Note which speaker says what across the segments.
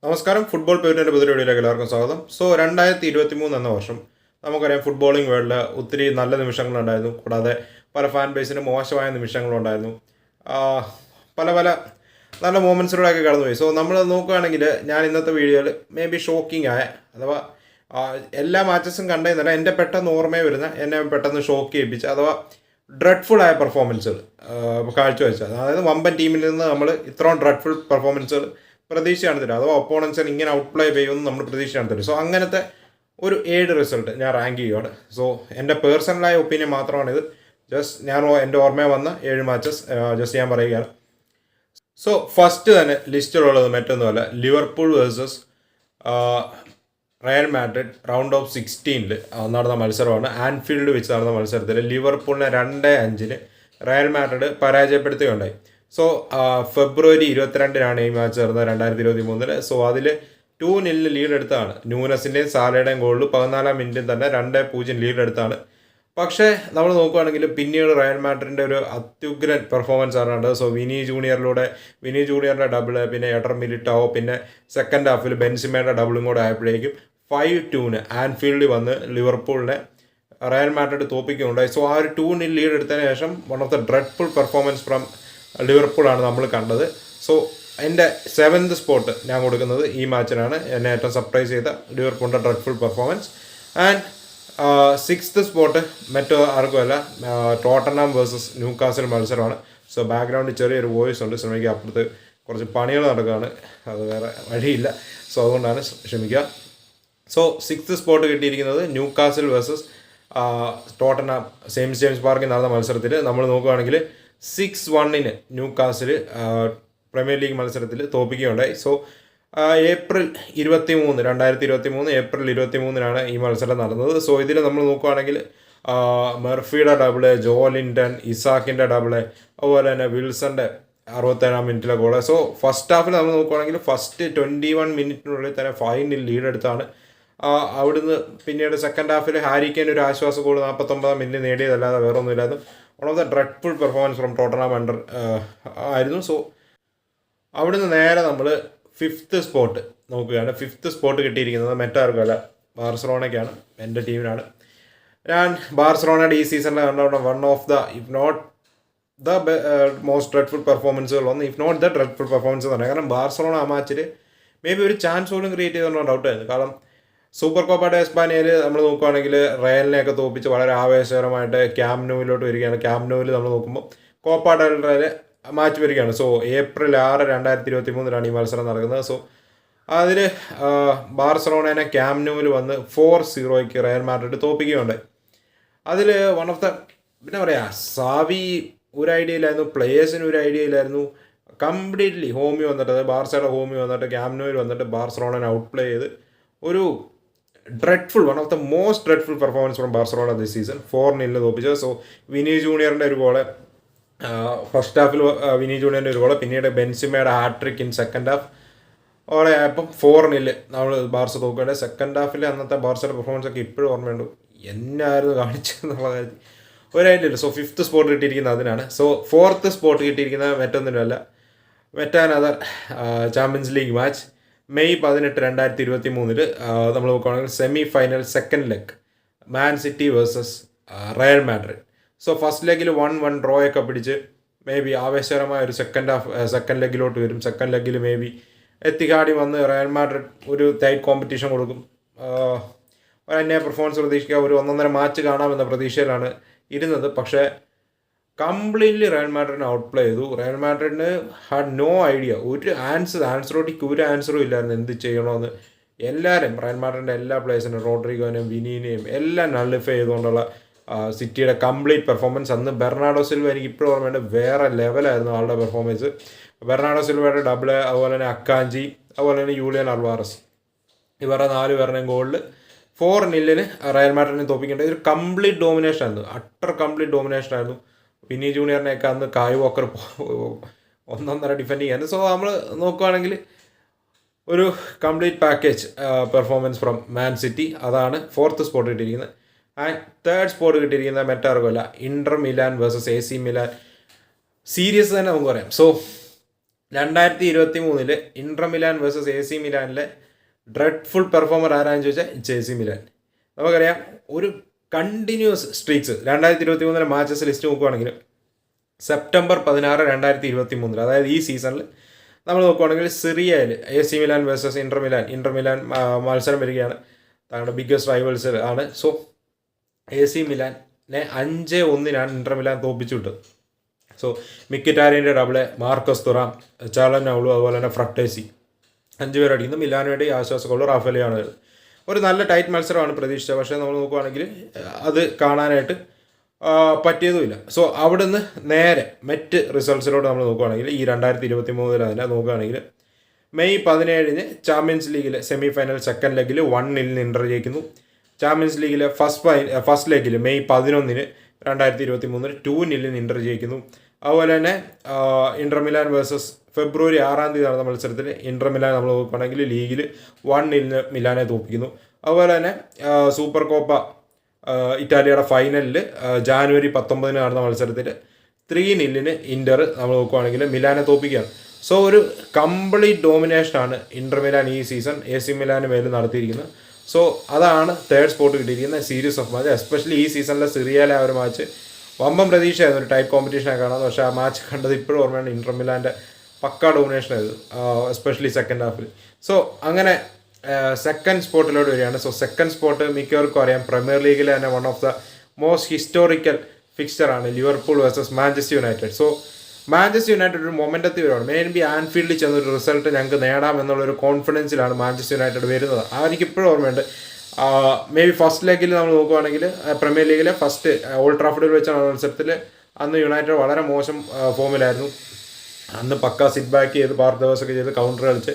Speaker 1: നമസ്കാരം. ഫുട്ബോൾ പേരിൻ്റെ പുതിയ വീഡിയോയിലേക്ക് എല്ലാവർക്കും സ്വാഗതം. 2023 എന്ന വർഷം നമുക്കറിയാം ഫുട്ബോളിംഗ് വേൾഡിൽ ഒത്തിരി നല്ല നിമിഷങ്ങളുണ്ടായിരുന്നു. കൂടാതെ പല ഫാൻ ബേസിന് മോശമായ നിമിഷങ്ങളുണ്ടായിരുന്നു. പല പല നല്ല മൊമെൻറ്റ്സിലൂടെയൊക്കെ കടന്നുപോയി. നമ്മൾ നോക്കുകയാണെങ്കിൽ ഞാൻ ഇന്നത്തെ വീഡിയോയിൽ മേ ബി ഷോക്കിംഗ് ആയ അഥവാ എല്ലാ മാച്ചസും കണ്ടതെന്നല്ല, എൻ്റെ പെട്ടെന്ന് ഓർമ്മയെ വരുന്ന, എന്നെ പെട്ടെന്ന് ഷോക്ക് ചെയ്യിപ്പിച്ച അഥവാ ഡ്രെഡ്ഫുൾ ആയ പെർഫോമൻസുകൾ കാഴ്ചവെച്ചത്. അതായത് വമ്പൻ ടീമിൽ നിന്ന് നമ്മൾ ഇത്രയും ഡ്രെഡ്ഫുൾ പെർഫോമൻസുകൾ പ്രതീക്ഷയാണ് തരും, അഥവാ ഒപ്പോണൻസിന് ഇങ്ങനെ ഔട്ട് പ്ലേ ചെയ്യുമെന്ന് നമ്മൾ പ്രതീക്ഷയാണ് തരും. അങ്ങനത്തെ ഒരു 7 റിസൾട്ട് ഞാൻ റാങ്ക് ചെയ്യുകയാണ്. എൻ്റെ പേഴ്സണലായ ഒപ്പീനിയൻ മാത്രമാണിത്. ഞാൻ എൻ്റെ ഓർമ്മയിൽ വന്ന 7 മാച്ചസ് ജസ്റ്റ് ഞാൻ പറയുകയാണ്. ഫസ്റ്റ് തന്നെ ലിസ്റ്റിലുള്ളത് മറ്റൊന്നുമല്ല, Liverpool versus Real Madrid round of 16 നടന്ന മത്സരമാണ്. ആൻഫീൽഡ് വെച്ച് നടന്ന മത്സരത്തിൽ ലിവർപൂളിനെ 2-5 റയൽ മാഡ്രിഡ് പരാജയപ്പെടുത്തുകയുണ്ടായി. ഫെബ്രുവരി 22 ഈ മാച്ച് നടന്നത് 2023. അതിൽ 2-0 ലീഡ് എടുത്താണ്. ന്യൂനസിൻ്റെയും സാലയുടെയും ഗോളിൽ 14-ാം മിനിറ്റിൽ തന്നെ 2-0 ലീഡ് എടുത്താണ്. പക്ഷേ നമ്മൾ നോക്കുകയാണെങ്കിൽ പിന്നീട് റയൽ മാഡ്രിഡിൻ്റെ ഒരു അത്യുഗ്രൻ പെർഫോമൻസ് ആണ് കണ്ടത്. വിനി ജൂനിയറിൻ്റെ ഡബിള്, പിന്നെ എഡർ മിലിറ്റാവോ, പിന്നെ സെക്കൻഡ് ഹാഫിൽ ബെൻസിമയുടെ ഡബിളും കൂടെ ആയപ്പോഴേക്കും 5-2 ആൻഫീൽഡിൽ വന്ന് ലിവർപൂളിനെ റയൽ മാഡ്രിഡ് തോൽപ്പിക്കുകയുണ്ടായി. ആ ഒരു 2-0 ലീഡ് എടുത്തതിന് ശേഷം one of the dreadful performance from ലിവർപൂളാണ് നമ്മൾ കണ്ടത്. എൻ്റെ 7th സ്പോട്ട് ഞാൻ കൊടുക്കുന്നത് ഈ മാച്ചിനാണ്. എന്നെ ഏറ്റവും സർപ്രൈസ് ചെയ്ത ലിവർപൂളിൻ്റെ dreadful performance. And 6th spot മറ്റോ ആർക്കുമല്ല, ടോട്ടൻഹാം വേഴ്സസ് ന്യൂകാസിൽ മത്സരമാണ്. ബാക്ക്ഗ്രൗണ്ടിൽ ചെറിയൊരു വോയിസ് ഉണ്ട്, ശ്രമിക്കുക. അപ്പുറത്ത് കുറച്ച് പണികൾ നടക്കുകയാണ്, അത് വേറെ വഴിയില്ല. അതുകൊണ്ടാണ്, ക്ഷമിക്കുക. 6th സ്പോട്ട് കിട്ടിയിരിക്കുന്നത് Newcastle versus Tottenham saint James പാർക്കിൽ നടന്ന മത്സരത്തിൽ നമ്മൾ നോക്കുകയാണെങ്കിൽ 6-1 ന്യൂകാസിൽ പ്രീമിയർ ലീഗ് മത്സരത്തിൽ തോൽപ്പിക്കുകയുണ്ടായി. ഏപ്രിൽ 23, 2023 ഏപ്രിൽ 23 ഈ മത്സരം നടന്നത്. ഇതിൽ നമ്മൾ നോക്കുകയാണെങ്കിൽ മെർഫിയുടെ ഡബിള്, ജോ ലിൻഡൻ, ഇസാക്കിൻ്റെ ഡബിള്, അതുപോലെ തന്നെ വിൽസൻ്റെ 67-ാം മിനിറ്റിലെ ഗോള്. ഫസ്റ്റ് ഹാഫിൽ നമ്മൾ നോക്കുകയാണെങ്കിൽ ഫസ്റ്റ് 21 മിനിറ്റിനുള്ളിൽ തന്നെ 5-0 ലീഡ് എടുത്താണ്. അവിടുന്ന് പിന്നീട് സെക്കൻഡ് ഹാഫിൽ ഹാരിക്കേൻ ഒരു ആശ്വാസ ഗോൾ 49-ാം മിനിറ്റ് നേടിയതല്ലാതെ വേറെ ഒന്നുമില്ലായിരുന്നു. One of the dreadful performance from Tottenham ആയിരുന്നു. അവിടുന്ന് നേരെ നമ്മൾ 5th സ്പോട്ട് നോക്കുകയാണ്. 5th സ്പോട്ട് കിട്ടിയിരിക്കുന്നത് മറ്റാർക്കല്ല, ബാർസലോണയ്ക്കാണ്, എൻ്റെ ടീമിനാണ്. ഞാൻ ബാർസലോണയുടെ ഈ സീസണിൽ കണ്ട one of the, if not the most dreadful പെർഫോമൻസുകളൊന്നും, if not the dreadful performance എന്ന് പറയാം. കാരണം ബാർസലോണ ആ മാച്ചിൽ മേ ബി ഒരു ചാൻസ് പോലും ക്രിയേറ്റ് ചെയ്തോണ്ടോ ഡൗട്ടായിരുന്നു. കാരണം സൂപ്പർ കോപ്പ ഡെ എസ്പാനിയയിൽ നമ്മൾ നോക്കുകയാണെങ്കിൽ റയലിനെയൊക്കെ തോൽപ്പിച്ച് വളരെ ആവേശകരമായിട്ട് ക്യാമ്പ് നൂവിലോട്ട് വരികയാണ്. ക്യാമ്പ് നൂവിൽ നമ്മൾ നോക്കുമ്പോൾ കോപ്പ ഡെൽ റേയിൽ മാച്ച് വരികയാണ്. ഏപ്രിൽ 6, 2023 ഈ മത്സരം നടക്കുന്നത്. അതിൽ ബാർസലോണേനെ ക്യാമ്പ് നൂവിൽ വന്ന് 4-0 റയൽ മാഡ്രിഡ് തോൽപ്പിക്കുകയുണ്ടായി. അതിൽ വൺ ഓഫ് ദ, പിന്നെ പറയാം, സാവി ഒരു ഐഡിയ ഇല്ലായിരുന്നു, പ്ലേയേഴ്സിന് ഒരു ഐഡിയ ഇല്ലായിരുന്നു. കംപ്ലീറ്റ്ലി ഹോമി വന്നിട്ട്, അതായത് ബാർസയുടെ ഹോമി വന്നിട്ട് ക്യാമ്പ് നൂവിൽ വന്നിട്ട് ബാർസലോണനെ ഔട്ട് പ്ലേ ചെയ്ത് ഒരു dreadful, one of the most dreadful performance from Barcelona this season. 4-0 തോൽപ്പിച്ചത്. വിനി ജൂനിയറിൻ്റെ ഒരു ഗോള് ഫസ്റ്റ് ഹാഫിൽ, വിനി ജൂനിയറിൻ്റെ ഒരു ഗോള്, പിന്നീട് ബെൻസിമയുടെ ഹാട്രിക് ഇൻ സെക്കൻഡ് ഹാഫ് ഓടെ ആയപ്പം 4-0 നമ്മൾ ബാർസ തോൽക്കേണ്ടത്. സെക്കൻഡ് ഹാഫിൽ അന്നത്തെ ബാർസയുടെ പെർഫോമൻസ് ഒക്കെ ഇപ്പോഴും ഓർമ്മയുണ്ട്, എന്നായിരുന്നു കാണിച്ചതെന്നുള്ള കാര്യത്തിൽ ഒരായിട്ടില്ല. 5th സ്പോട്ട് കിട്ടിയിരിക്കുന്നത് അതിനാണ്. 4th സ്പോട്ട് കിട്ടിയിരിക്കുന്നത് മറ്റൊന്നിനുമല്ല, മറ്റൊരു ചാമ്പ്യൻസ് ലീഗ് മാച്ച് മെയ് 18, 2023 നമ്മൾ നോക്കുകയാണെങ്കിൽ semi final second leg Man City versus Real Madrid. First ലെഗിൽ 1-1 ഡ്രോയൊക്കെ പിടിച്ച് മേ ബി ആവേശകരമായ ഒരു സെക്കൻഡ് ലെഗിലോട്ട് വരും. സെക്കൻഡ് ലെഗിൽ മേ ബി എത്തിഹാഡിൽ വന്ന് റയൽ മാഡ്രിഡ് ഒരു ടൈറ്റ് കോമ്പറ്റീഷൻ കൊടുക്കും. ഒരു അന്യ പെർഫോമൻസ് പ്രതീക്ഷിക്കുക, ഒരു 1.5 മാച്ച് കാണാമെന്ന പ്രതീക്ഷയിലാണ് ഇരുന്നത്. പക്ഷേ കംപ്ലീറ്റ്ലി റയൽ മാഡ്രിഡിനെ ഔട്ട് പ്ലേ ചെയ്തു. റയൽ മാഡ്രിഡിന് ഹാഡ് നോ ഐഡിയ, ഒരു ആൻസറോട്ടിക്ക് ഒരു ആൻസറും ഇല്ലായിരുന്നു എന്ത് ചെയ്യണമെന്ന്. എല്ലാവരും റയൽ മാഡ്രിഡിൻ്റെ എല്ലാ പ്ലേയേഴ്സിനും, റോഡ്രിഗോനെയും വിനീനെയും എല്ലാം നള്ളിഫൈ ചെയ്തുകൊണ്ടുള്ള സിറ്റിയുടെ കംപ്ലീറ്റ് പെർഫോമൻസ്. അന്ന് ബെർണാഡോ സിൽവ എനിക്ക് ഇപ്പോഴും ഓർമ്മയുണ്ട്, വേറെ ലെവലായിരുന്നു ആളുടെ പെർഫോമൻസ്. ബെർണാഡോ സിൽവയുടെ ഡബിള്, അതുപോലെ തന്നെ അക്കാഞ്ചി, അതുപോലെ തന്നെ യൂലിയൻ അൽവാറസ്, ഇവരുടെ 4 പേരുടെയും ഗോളിൽ 4-0 റയൽ മാഡ്രിഡിനെ തോൽപ്പിക്കേണ്ടത്. ഒരു കംപ്ലീറ്റ് ഡോമിനേഷൻ ആയിരുന്നു, അട്ടർ കംപ്ലീറ്റ് ഡോമിനേഷൻ ആയിരുന്നു. വിനി ജൂനിയറിനെയൊക്കെ അന്ന് കായ് വോക്കർ 1.5 ഡിഫെൻഡ് ചെയ്യാൻ. നമ്മൾ നോക്കുകയാണെങ്കിൽ ഒരു complete package performance from Man City. അതാണ് 4th സ്പോട്ട് കിട്ടിയിരിക്കുന്നത്. ആൻഡ് 3rd സ്പോട്ട് കിട്ടിയിരിക്കുന്നത് മറ്റാർക്കുമല്ല, Inter Milan versus AC Milan. Series തന്നെ നമുക്ക് പറയാം. 2023 ഇന്റർ മിലാൻ വേഴ്സസ് AC മിലാനിലെ ഡ്രെഡ്ഫുൾ പെർഫോമർ ആരാന്ന് ചോദിച്ചാൽ AC മിലാൻ. നമുക്കറിയാം ഒരു കണ്ടിന്യൂസ് സ്ട്രീക്സ് 2023 മാച്ചസ് ലിസ്റ്റ് നോക്കുകയാണെങ്കിൽ സെപ്റ്റംബർ 16, 2023, അതായത് ഈ സീസണിൽ നമ്മൾ നോക്കുകയാണെങ്കിൽ സിറിയയിൽ AC Milan versus Inter Milan മത്സരം വരികയാണ്. തങ്ങളുടെ ബിഗ്ഗസ്റ്റ് റൈവൽസ് ആണ്. സോ AC മിലാനെ 5-1 ഇന്റർ മിലാൻ തോപ്പിച്ചു വിട്ടത്. സോ മിക്കിറ്റാരിൻ്റെ ഡബിള്, മാർക്കസ് തുറാം, ചാലനൗളു, അതുപോലെ തന്നെ ഫ്രക്ടേസി 5 പേരടിക്കുന്നു. മിലാന് വേണ്ടി ആശ്വാസമുള്ള റാഫേലിയാണ്. ഒരു നല്ല ടൈറ്റ് മത്സരമാണ് പ്രതീക്ഷിച്ചത്. പക്ഷേ നമ്മൾ നോക്കുകയാണെങ്കിൽ അത് കാണാനായിട്ട് പറ്റിയതുമില്ല. സോ അവിടുന്ന് നേരെ മറ്റ് റിസൾട്ട്സിലോട്ട് നമ്മൾ നോക്കുകയാണെങ്കിൽ ഈ 2023 തന്നെ നോക്കുകയാണെങ്കിൽ മെയ് 17 ചാമ്പ്യൻസ് ലീഗിലെ സെമി ഫൈനൽ സെക്കൻഡ് ലെഗിൽ 1-0 ഇന്റർ ജയിക്കുന്നു. ചാമ്പ്യൻസ് ലീഗിലെ ഫസ്റ്റ് ലെഗിൽ മെയ് 11 2023 2-0 ഇന്റർ ജയിക്കുന്നു. അതുപോലെ തന്നെ ഇന്റർ മിലാൻ വേഴ്സസ് ഫെബ്രുവരി 6 നടന്ന മത്സരത്തിൽ ഇന്റർ മിലാൻ നമ്മൾ നോക്കുകയാണെങ്കിൽ ലീഗിൽ 1-0 മിലാനെ തോൽപ്പിക്കുന്നു. അതുപോലെ തന്നെ സൂപ്പർ കോപ്പ ഇറ്റാലിയയുടെ ഫൈനലിൽ ജാനുവരി 19 നടന്ന മത്സരത്തിൽ 3-0 ഇന്റർ നമ്മൾ നോക്കുകയാണെങ്കിൽ മിലാനെ തോൽപ്പിക്കുകയാണ്. സോ ഒരു കംപ്ലീറ്റ് ഡോമിനേഷനാണ് ഇന്റർ മിലാൻ ഈ സീസൺ AC മിലാന് മേൽ നടത്തിയിരിക്കുന്നത്. സോ അതാണ് തേർഡ് സ്പോട്ട് കിട്ടിയിരിക്കുന്ന സീരീസ് ഓഫ് മാച്ച്. എസ്പെഷ്യലി ഈ സീസണിലെ സിറിയയിലെ ആ ഒരു മാച്ച് വമ്പം പ്രതീക്ഷയായിരുന്നു, ഒരു ടൈപ്പ് കോമ്പറ്റീഷനായി കാണാം. പക്ഷേ ആ മാച്ച് കണ്ടത് ഇപ്പോഴും ഓർമ്മയാണ്. ഇന്റർ മിലാൻ്റെ പക്കാ ഡോമിനേഷൻ ആയിരുന്നു, എസ്പെഷ്യലി സെക്കൻഡ് ഹാഫിൽ. സോ അങ്ങനെ സെക്കൻഡ് സ്പോട്ടിലോട്ട് വരികയാണ്. സോ സെക്കൻഡ് സ്പോട്ട് മിക്കവർക്കും അറിയാം, പ്രീമിയർ ലീഗിലെ തന്നെ one of the most historical ഫിക്സ്ചറാണ് Liverpool versus Manchester United. So Manchester United ഒരു മൊമെൻ്റത്തിൽ വരുവാണ്. മെയിൻബി ആൻഫീൽഡിൽ ചെന്നൊരു റിസൾട്ട് ഞങ്ങൾക്ക് നേടാം എന്നുള്ളൊരു കോൺഫിഡൻസിലാണ് മാഞ്ചസ്റ്റർ യുണൈറ്റഡ് വരുന്നത്. അതെനിക്ക് ഇപ്പോഴും ഓർമ്മയുണ്ട്. മേ ബി ഫസ്റ്റ് ലെഗിൽ നമ്മൾ നോക്കുകയാണെങ്കിൽ പ്രീമിയർ ലീഗിലെ ഫസ്റ്റ് ഓൾഡ് ട്രാഫോർഡിൽ വെച്ചാണ് മത്സരത്തിൽ അന്ന് യുണൈറ്റഡ് വളരെ മോശം ഫോമിലായിരുന്നു. അന്ന് പക്ക സിറ്റ് ബാക്ക് ചെയ്ത് പാർട്ട് ചെയ്ത് കൗണ്ടർ കളിച്ച്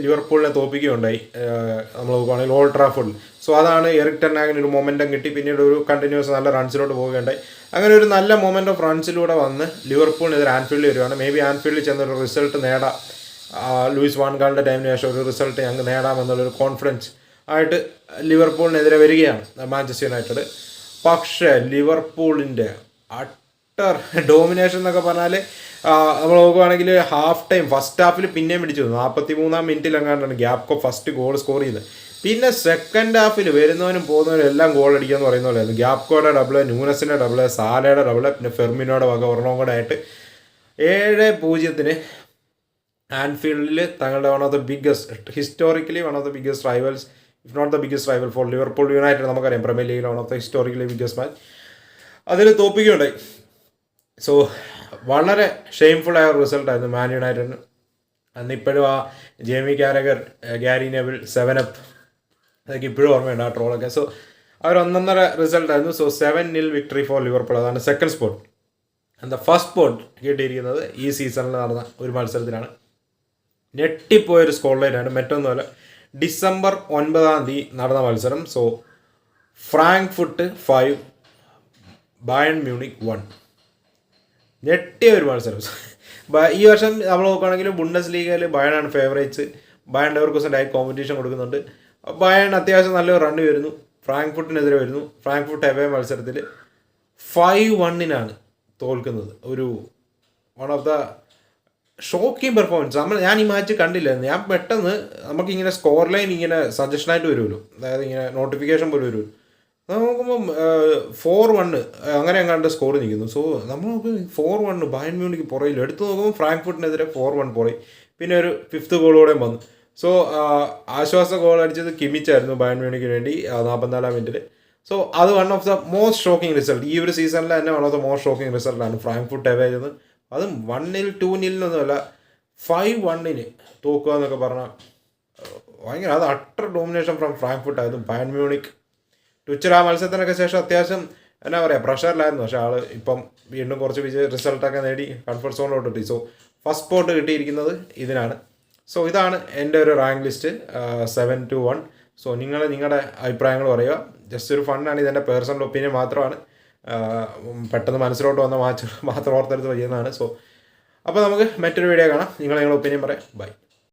Speaker 1: ലിവർപൂളിനെ തോൽപ്പിക്കുകയുണ്ടായി നമ്മൾ നോക്കുകയാണെങ്കിൽ ഓൾഡ് ട്രാഫോർഡിൽ. സോ അതാണ് എറിക് ടെൻ ഹാഗിന് ഒരു മൊമെൻറ്റം കിട്ടി, പിന്നീട് ഒരു കണ്ടിന്യൂസ് നല്ല റൺസിലോട്ട് പോവുകയുണ്ടായി. അങ്ങനെ ഒരു നല്ല മൊമെൻ്റ് ഓഫ് റൺസിലൂടെ വന്ന് ലിവർപൂളിനെതിരെ ആൻഫീൽഡിൽ വരികയാണ്. മേ ബി ആൻഫീൽഡിൽ ചെന്നൊരു റിസൾട്ട് നേടാം, ലൂയിസ് വാൻ ഗാളിൻ്റെ ടൈമിന് ശേഷം ഒരു റിസൾട്ട് ഞങ്ങൾക്ക് നേടാമെന്നുള്ളൊരു കോൺഫിഡൻസ് ആയിട്ട് ലിവർപൂളിനെതിരെ വരികയാണ് മാഞ്ചസ്റ്റർ യുണൈറ്റഡ്. പക്ഷേ ലിവർപൂളിൻ്റെ അട്ടർ ഡോമിനേഷൻ എന്നൊക്കെ പറഞ്ഞാൽ നമ്മൾ നോക്കുകയാണെങ്കിൽ ഹാഫ് ടൈം ഫസ്റ്റ് ഹാഫിൽ പിന്നെയും പിടിച്ചു 43-ാം മിനിറ്റിലെങ്ങാണ്ടാണ് ഗ്യാപ്കോ ഫസ്റ്റ് ഗോൾ സ്കോർ ചെയ്തത്. പിന്നെ സെക്കൻഡ് ഹാഫിൽ വരുന്നവനും പോകുന്നവനും എല്ലാം ഗോൾ അടിക്കുക എന്ന് പറയുന്ന പോലെയായിരുന്നു. ഗ്യാപ്കോയുടെ ഡബിള്, ന്യൂനസിൻ്റെ ഡബിള്, സാലയുടെ ഡബിള്, പിന്നെ ഫെർമിനോയുടെ വക ഒരെണ്ണം കൂടെ ആയിട്ട് 7-0 ആൻഫീൽഡിൽ തങ്ങളുടെ one of the biggest, historically one of the biggest rivals, if not the biggest rival for Liverpool United. നമുക്കറിയാം പ്രീമിയർ ലീഗിൽ one of the historically biggest match, അതിൽ തോൽപ്പിക്കുകയുണ്ടായി. സോ വളരെ ഷെയിംഫുള്ളായ ഒരു റിസൾട്ടായിരുന്നു മാൻ യുണൈറ്റഡിന്. അന്ന് ഇപ്പോഴും ആ Jamie Carragher, Gary Neville, 7-up അതൊക്കെ ഇപ്പോഴും ഓർമ്മയുണ്ട് ആ ട്രോളൊക്കെ. സോ അവർ ഒന്നൊന്നര റിസൾട്ടായിരുന്നു. So 7-0 victory for Liverpool. അതാണ് സെക്കൻഡ് സ്പോട്ട്. എന്താ ഫസ്റ്റ് സ്പോട്ട് കിട്ടിയിരിക്കുന്നത് ഈ സീസണിൽ നടന്ന ഒരു മത്സരത്തിലാണ്. ഞെട്ടിപ്പോയൊരു സ്കോർ ലൈനാണ്, മറ്റൊന്നുമല്ല ഡിസംബർ 9 നടന്ന മത്സരം. So Frankfurt 5, Bayern Munich 1. ഞെട്ടിയ ഒരു മത്സരം. ഈ വർഷം നമ്മൾ നോക്കുകയാണെങ്കിൽ ബുണ്ടസ് ലീഗയിൽ ബയണാണ് ഫേവറേറ്റ്സ്. ബയൺ ലെവർകൂസൻ്റെ കോമ്പറ്റീഷൻ കൊടുക്കുന്നുണ്ട്. ബയൺ അത്യാവശ്യം നല്ലൊരു റണ്ണ് വരുന്നു, ഫ്രാങ്ക്ഫുട്ടിനെതിരെ വരുന്നു. ഫ്രാങ്ക്ഫുട്ട് എവേ മത്സരത്തിൽ 5-1 തോൽക്കുന്നത്. ഒരു one of the shocking performance. ഞാൻ ഈ മാച്ച് കണ്ടില്ലായിരുന്നു. ഞാൻ പെട്ടെന്ന് നമുക്കിങ്ങനെ സ്കോർ ലൈൻ ഇങ്ങനെ സജഷനായിട്ട് വരുമല്ലോ, അതായത് ഇങ്ങനെ നോട്ടിഫിക്കേഷൻ പോലും വരുമല്ലോ. നോക്കുമ്പം 4-1 അങ്ങനെ എങ്ങാണ്ട് സ്കോർ നിൽക്കുന്നു. സോ നമ്മൾ നോക്കും 4-1 ബയൺ മ്യൂണിക്ക് പുറയിൽ. എടുത്ത് നോക്കുമ്പോൾ ഫ്രാങ്ക്ഫുട്ടിനെതിരെ 4-1 പുറയിൽ. പിന്നെ ഒരു 5th ഗോളോടെയും വന്നു. സോ ആശ്വാസ ഗോൾ അടിച്ചത് കിമിച്ചായിരുന്നു ബയൺ മ്യൂണിക്കിന് വേണ്ടി 44-ാം മിനിറ്റിൽ. സോ അത് one of the most shocking result ഈ ഒരു സീസണിൽ തന്നെ. One of the most shocking റിസൾട്ടാണ് ഫ്രാങ്ക്ഫുട്ട് അവേ ചെയ്യുന്നത്. അതും 1-0 2-0 5-1 തോക്കുക എന്നൊക്കെ പറഞ്ഞാൽ ഭയങ്കര, അത് അട്ടർ ഡോമിനേഷൻ ഫ്രം ഫ്രാങ്ക്ഫുട്ട് ആയിരുന്നു. ബയൺ മ്യൂണിക് ട്വിച്ചർ ആ മത്സരത്തിനൊക്കെ ശേഷം അത്യാവശ്യം എന്നാ പറയുക പ്രഷറിലായിരുന്നു. പക്ഷേ ആൾ ഇപ്പം വീണ്ടും കുറച്ച് റിസൾട്ടൊക്കെ നേടി കംഫർട്ട് സോണിലോട്ട് എത്തി. സോ ഫസ്റ്റ് സ്പോട്ട് കിട്ടിയിരിക്കുന്നത് ഇതിനാണ്. സോ ഇതാണ് എൻ്റെ ഒരു റാങ്ക് ലിസ്റ്റ് 7-1. സോ നിങ്ങളുടെ അഭിപ്രായങ്ങൾ പറയുക. ജസ്റ്റ് ഒരു ഫണ്ണാണ്, ഇതെൻ്റെ പേഴ്സണൽ ഒപ്പീനിയൻ മാത്രമാണ്. പെട്ടെന്ന് മനസ്സിലോട്ട് വന്ന മാച്ച് മാത്രം ഓർത്തെടുത്ത് ചെയ്യുന്നതാണ്. സോ അപ്പോൾ നമുക്ക് മറ്റൊരു വീഡിയോ കാണാം. നിങ്ങളുടെ ഒപ്പീനിയൻ പറയാം. ബൈ.